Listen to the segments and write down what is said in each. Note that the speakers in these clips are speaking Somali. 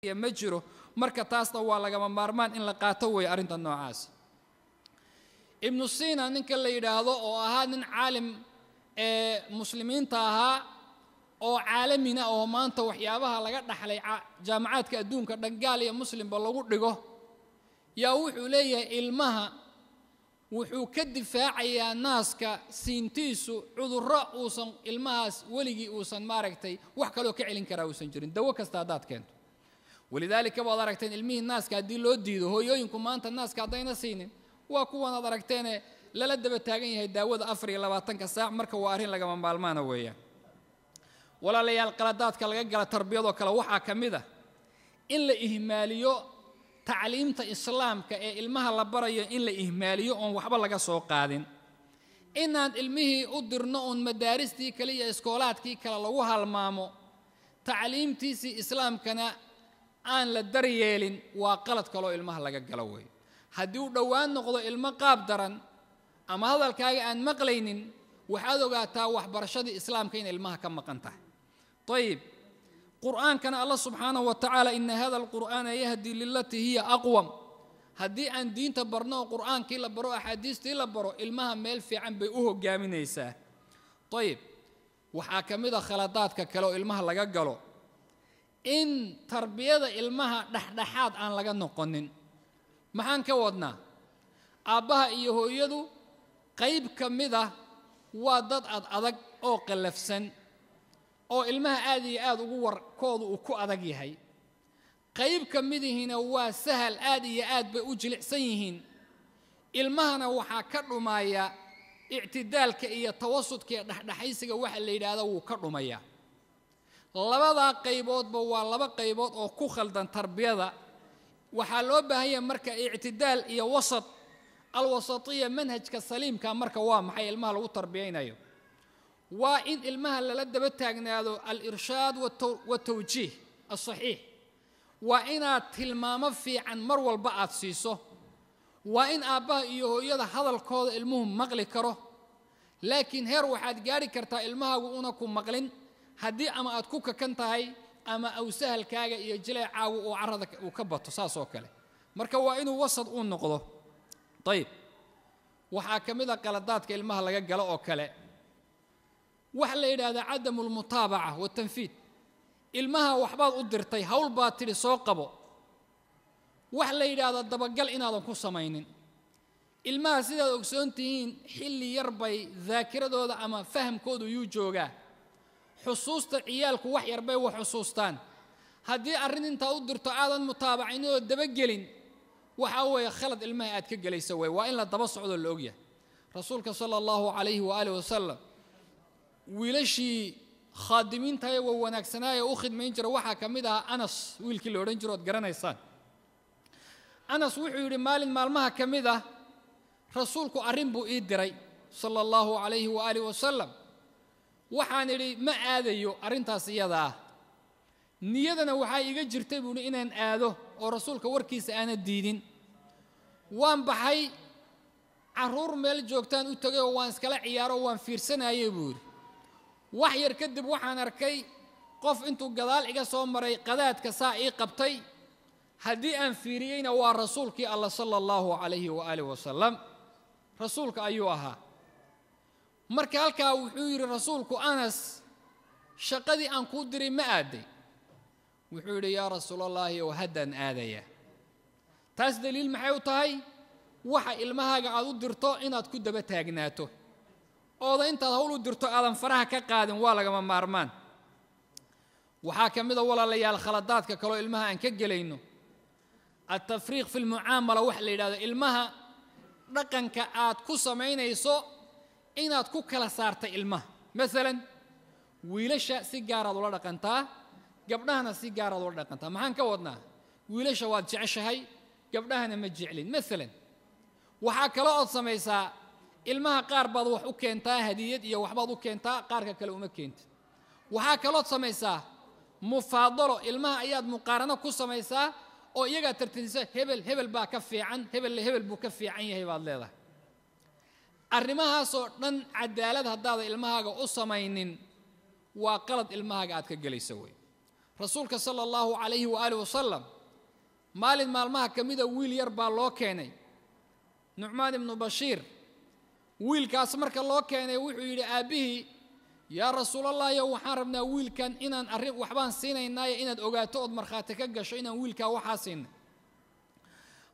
ma jiro marka taasna waa lagama maarmaan in la qaato way arinta noocaas ibn Sina ninka la yiraahdo oo ahaa nin caalim muslimiinta ahaa oo caalamina oo maanta waxyaabaha laga dhaxlay jaamacaadka adduunka dhangaal iyo muslimba lagu dhigo yaa wuxuu leeyahay ilmaha wuxuu ka difaacayaa naaska siintiisu cudurro uusan ilmahaas weligii uusan maaragtay wax kale oo ka celin karaa uusan jirin dawo kasta hadaad keento walidaalika baad aragteen ilmihii naaska haddii loo diido hooyooyinku maanta naaska haddayna siinin waa kuwan aad aragteene lala daba taagan yahay daawada 24 saac marka waa arrin lagama maalmaana weeyaan walaalayaal qaladaadka laga gala tarbiyadoo kale waxaa ka mid ah in la ihmaaliyo tacliimta islaamka ee ilmaha la barayo in la ihmaaliyo oon waxba laga soo qaadin inaan ilmihii u dirno oon madaaristii kale iyo iskoolaadkii kale lagu halmaamo tacliimtiisii islaamkana aan la daryeelin waa qalad kaloo ilmaha laga galo wey haddii uu dhowaan noqdo ilmo qaab daran ama hadalkaaga aan maqlaynin waxaad ogaataa waxbarashadii islaamka in ilmaha ka maqan tahay طيب قرآن كان الله سبحانه وتعالى إن هذا القرآن يهدي للتي هي أقوم هدي أن دين تبرنا قرآن كي لبرو أحاديث تي لبرو المها ميل في عن بيئوه جامين يساه طيب وحاكم إذا خلطات كلو المها لقى قالوا إن تربية المها دحدحات عن لقى نقنن محان كودنا أبها إيهو يدو قيب كمذا وضد أدق أو قلفسن oo ilmaha aad iyo aad ugu warkoodu uu ku adag yahay qayb kamidihina waa sahal aad iyo aad bay u jilicsan yihiin ilmahana waxa ka dhumaya i'tidaalka iyo tawassudka iyo dhaxdhaxaysiga waxa la yiraahdo uu ka dhumaya labada qayboodba waa laba qaybood oo ku khaldan tarbiyada waxa loo baahan yahay marka i'tidaal iyo wasat alwasatiyya manhajka saliimka marka waa maxay ilmaha lagu tarbiyaynayo وإن المها للدب تاجنادو الإرشاد والتوجيه الصحيح وإن تلمام في عن مروى البعض سيسو وإن أباه يهويدا هذا القول المهم مغلي كره لكن هر واحد جاري كرتا المها وأنكم مغلين هدي أما أتكوك كنت هاي أما أو سهل كاجا يجلي عاو وعرضك وكبت تصاص وكله مركب وإنه وسط نقضه طيب وحاكم إذا قلدات كلمها لقى جلاء وكله وحلا إذا عدم المتابعة والتنفيذ المها وحباط أدرتي هول باطل سوقبه وحلا إذا دبقل إن هذا قصة ماينين المها سيدا أكسونتين حلي يربي ذاكرة دودا أما فهم كودو يوجوغا حصوصة عيالك وحي يربي وحصوصتان هدي أرين انت أدرتو عادا متابعين ودبقلين وحاوة يخلط المها أتكقل يسوي وإلا دبصعود اللوغية رسولك صلى الله عليه وآله وسلم wiilashii khaadimiinta ay wanaagsanaa oo khidmayn jira waxa kamid ah Anas wiilkii la oran jiray garanaysaan Anas wuxuu yiri maalmaha kamid ah rasuulku arrin buu ii diray sallallahu alayhi wa alihi wasallam waxaan iri ma aadayo arrintaas iyada ah niyadana waxa iga jirtay buu inaan aado oo rasuulka warkiisa aan diidin waan baxay caruur meel joogtaan u tagay oo waan iskala ciyaaro waan fiirsanayay buu wax yar kadib waxaan arkay qof intuu gadaal iga soo maray qadaadka saa ii qabtay hadii aan fiiriyayna waa rasuulkii Allah sallallahu alayhi wa alihi wasallam rasuulka ayuu ahaa marka halka wuxuu yiri rasuulku Anas shaqadii aan ku diray ma aaday wuxuu yiri yaa rasuulallah wa hadan aadaya taas daliil maxay u tahay waxa ilmahaaga aad u dirto inaad ku daba taagnaato oo intaad hawl u dirto aadan faraha ka qaadin waa laga maarmaan waxa kamida walaalayaal khaladaadka kale ilmaha aan ka galayno التفريق في المعامله wax la yiraahdo ilmaha dhaqanka aad ku sameynayso inaad ku kala saarto ilmaha midalan wiilasha si gaar ah loo dhaqantaa gabdhahana si gaar ah loo dhaqantaa maxaan ka wadnaa wiilasha waad jeceshahay gabdhahana ma jeclin midalan waxa kale oo sameeysaa ilmaha qaar baad wax u keentaa hadiyad iyo waxbaad u keentaa qaarka kale uma keento waxa kale oo sameeysaa mufaadalo ilmaha ayaad muqaarano ku sameeysaa oo iyaga tartiisa hebel baa ka fiican hebel buu ka fiican yahay baad leedahay arrimahaas oo dhan cadaalad hadaad ilmahaaga u sameeynin waa qalad ilmahaaga aad ka galayso way رسولك صلى الله عليه وآله وسلم مال مالمها كميدا ويل يربى الله كيني نعمان بن بشير ويل كاسمرك الله كيني وحي أبيه يا رسول الله يا وحاربنا ويل كان إن أريق وحبان سينا إنايا إن أوجاتود مرخاتك جشينا ويل كوحاسين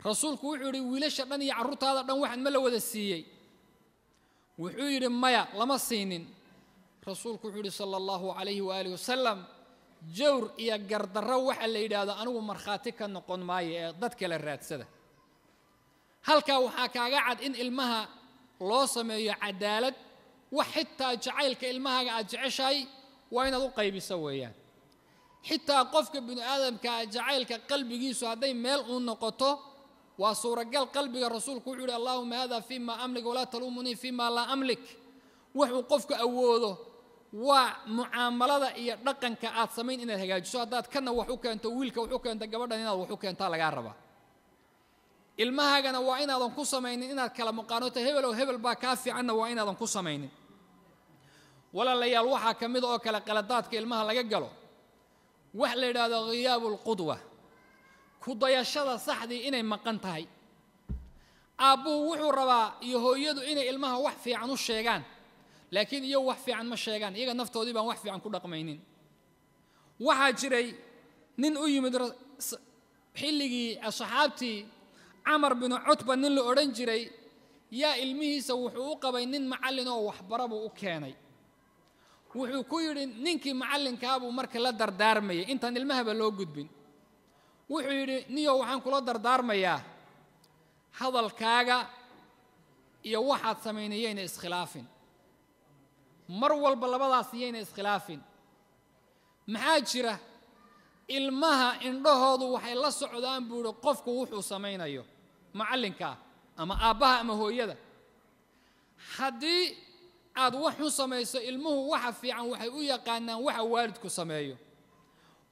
رسولك وحي ويلش أن يعرض هذا دم واحد ملا وذا السيء وحي مايا لما سينين رسولك وحي صلى الله عليه وآله وسلم جور يا جرد الروح اللي إذا أنا ومرخاتك نقون ماي ضدك للرات سده هل كوحاك قاعد إن المها لوصم يا عدالة وحتى جعلك المها أجعشي وين ذو قيب سويان حتى قفك بن آدم كجعلك قلبي جيسو هذين ميل نقطه وصورة قلبي الرسول كل اللهم هذا فيما أملك ولا تلومني فيما لا أملك وحقفك أوله ومعاملة يرقن كأت سمين إن الهجاج هذات كنا وحوك أنت ويلك وحوك أنت قبضنا هنا وحوك أنت على جربة المها جنا وعين هذا نقص مين إن الكلام قانوته هبل وهبل باكافي عنا وعين هذا نقص مين ولا اللي يلوحها كميد أو كلا قلادات كلمها لججله وحل هذا غياب القدوة كضيا شذا صحدي إني مقنتهاي أبو وحو ربا يهويدو إني المها وحفي عنو الشيغان لكن يو وحفي عن ما الشيغان إيغا نفتو ديبا وحفي عن كل رقمينين وحاجري نين أي مدر حلقي أصحابتي عمر بن عتبة نين لأورنجري يا إلميه سوحو قبا نين معلنو وحبربو أكياني wuxuu ku yiri ninkii macallinkaabu marka la dardaarmay intaan ilmahaba loo gudbin wuxuu yiri niyo waxaan kula dardaarmayaa hadalkaaga iyo waxaad sameynayeen iskhilaafin mar walba labadaas yeena iskhilaafin maxaa jira ilmaha indhahoodu waxay la socdaan buuro qofku wuxuu sameynayo macallinka ama aabaha ama hooyada hadii aad wax u sameeyso ilmuhu waxa fiican waxay u yaqaanaan waxa waalidku sameeyo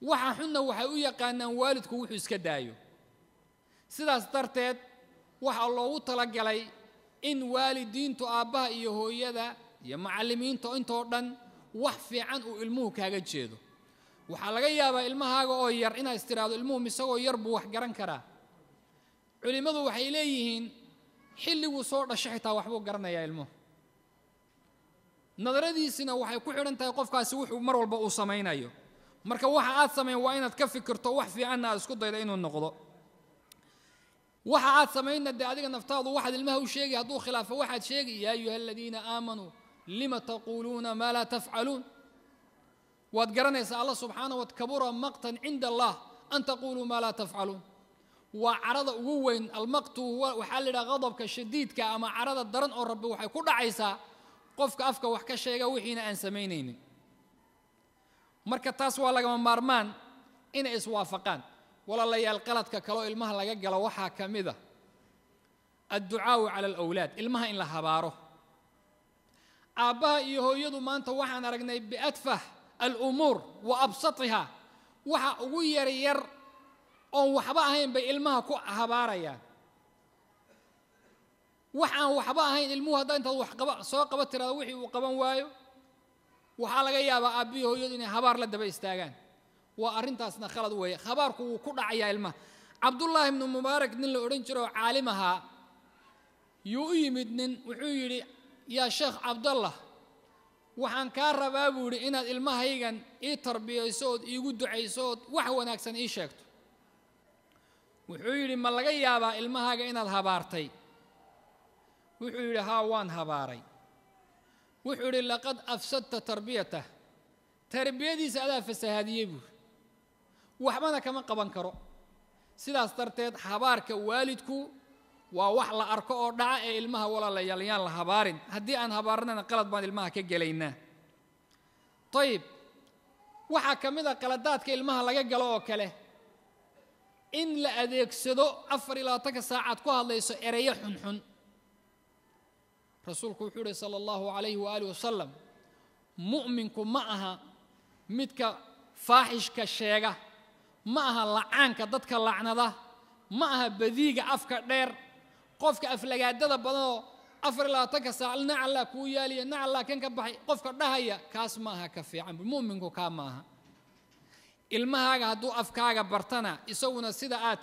waxa xunna waxay u yaqaanaan waalidku wuxuu iska daayo sidaas darteed waxa loogu talagalay in waalidiintu aabaha iyo hooyada iyo macallimiinta intoo dhan wax fiican uu ilmuhu kaaga jeedo waxa laga yaabaa ilmahaaga oo yar inay istiraado ilmuhu misagoo yar buu wax garan karaa culimadu waxay leeyihiin xilligu soo dhashay xitaa waxbuu garanayaa ilmuhu nadaradiisina waxay ku xiran tahay qofkaasi wuxuu mar walba uu sameeyo marka waxa aad sameyn waa inaad ka fikirto wax fiican aad isku daydo inuu noqdo waxa aad sameynada adiga naftaadu waxa ilmaha u sheegay haduu khilaafo waxaad sheegay ya ayyuhalladina aamanu lima taquluna ma la taf'alun wad garanaysa Allah subhanahu wa ta'ala maqtan inda Allah an taqulu ma la taf'alun wa arada ugu weyn al maqtu waxa la yiraahdaa qadabka shadiidka ama arada daran oo rabbi waxay ku dhacaysaa qofka afka wax ka sheega wixiina aan sameynaynin marka taas waa laga maarmaan in ay iswaafaqaan walaalayaal qaladka kale ilmaha laga galo waxa kamida adducaa ala alawlaad ilmaha in la habaaro aabaha iyo hooyadu maanta waxaan aragnay biatfah al-umur wa absataha waxa ugu yar oo waxba ahayn bay ilmaha ku habaarayaan waxaan waxba ahayn ilmuhu hadda inta wax qaba soo qaba tirada wixii uu qaban waayo waxa laga yaabaa aabiyo hooyadu inay habaar la daba istaagaan waa arintaasna khalad weeye habaarku uu ku dhacaya ilmaha Abdullah ibn Mubarak nin la oran jiro caalimaha yuu yimid nin wuxuu yiri ya Sheikh Abdullah waxaan ka rabaa buu yiri inaad ilmahaygan ii tarbiyayso oo iigu duceyso wax wanaagsan ii sheegto wuxuu yiri ma laga yaabaa ilmahaaga inaad habaartay wuxuu yiri haa waan habaaray wuxuu yiri laqad afsadta tarbiyata tarbiyadiisa adaa fasahaadiyay buu waxbana kama qaban karo sidaas darteed habaarka waalidku waa wax la arko oo dhaca ee ilmaha walaalayaal yaan la habaarin haddii aan habaarnana qalad baan ilmaha ka gelaynaa طيب waxa kamida qaladaadka ilmaha laga galo oo kale in la adeegsado 24 saacad ku hadlayso ereyo xunxun rasuulku wuxuu yiri sallallahu alayhi wa alihi wasallam mu'minku ma aha midka faahishka sheega ma aha lacaanka dadka lacnada ma aha badiiga afka dheer qofka aflagaadada badan 24 saac nacala ku yaaliya nacala kan ka baxay qofka dhahaya kaas ma aha ka fiican mu'minku ka ma aha ilmahaaga hadduu afkaaga bartana isaguna sida aad